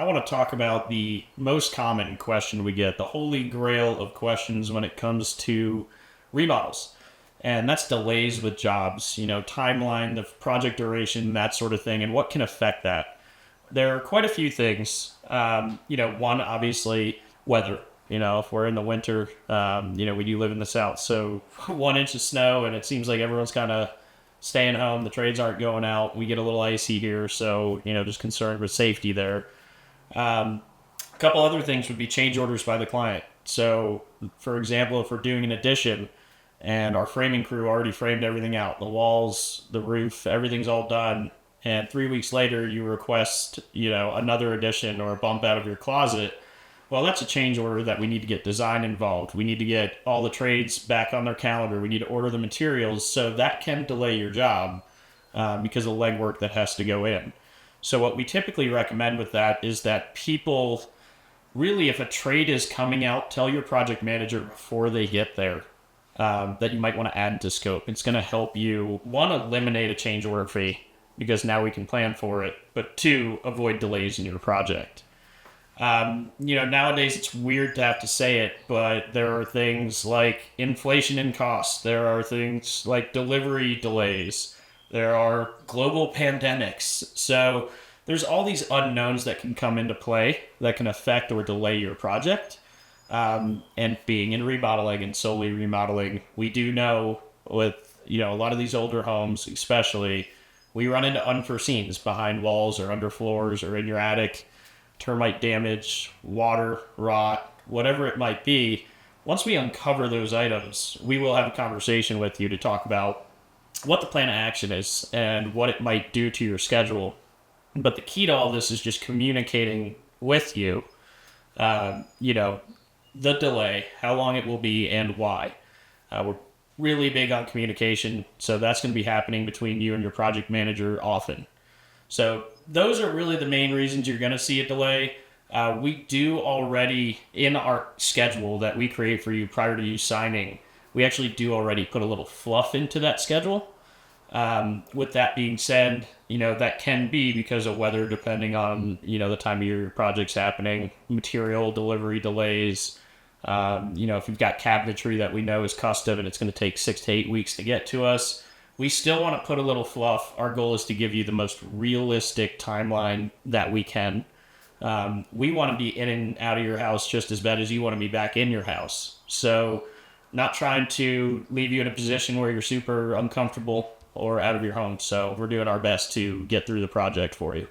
I want to talk about the most common question we get, the holy grail of questions when it comes to remodels. And that's delays with jobs, timeline, the project duration, that sort of thing, and what can affect that. There are quite a few things. One, obviously, weather. If we're in the winter, we do live in the South. So 1 inch of snow, and it seems like everyone's kind of staying home. The trades aren't going out. We get a little icy here. So, just concerned with safety there. A couple other things would be change orders by the client. So, for example, if we're doing an addition and our framing crew already framed everything out, the walls, the roof, everything's all done, and 3 weeks later you request, another addition or a bump out of your closet, well, that's a change order that we need to get design involved. We need to get all the trades back on their calendar. We need to order the materials. So that can delay your job because of the legwork that has to go in. So what we typically recommend with that is that people really, if a trade is coming out, tell your project manager before they get there that you might want to add to scope. It's going to help you, one, eliminate a change order fee because now we can plan for it, but two, avoid delays in your project. Nowadays it's weird to have to say it, but there are things like inflation in costs. There are things like delivery delays. There are global pandemics. So there's all these unknowns that can come into play that can affect or delay your project. And being in remodeling and solely remodeling, we do know with, a lot of these older homes, especially, we run into unforeseens behind walls or under floors or in your attic, termite damage, water, rot, whatever it might be. Once we uncover those items, we will have a conversation with you to talk about what the plan of action is and what it might do to your schedule. But the key to all this is just communicating with you, the delay, how long it will be, and why. We're really big on communication, so that's going to be happening between you and your project manager often. So those are really the main reasons you're going to see a delay. We do already, in our schedule that we create for you prior to you signing, we actually do already put a little fluff into that schedule. With that being said, that can be because of weather, depending on, the time of year your project's happening, material delivery delays. If you've got cabinetry that we know is custom and it's going to take 6 to 8 weeks to get to us, we still want to put a little fluff. Our goal is to give you the most realistic timeline that we can. We want to be in and out of your house just as bad as you want to be back in your house. So not trying to leave you in a position where you're super uncomfortable or out of your home. So we're doing our best to get through the project for you.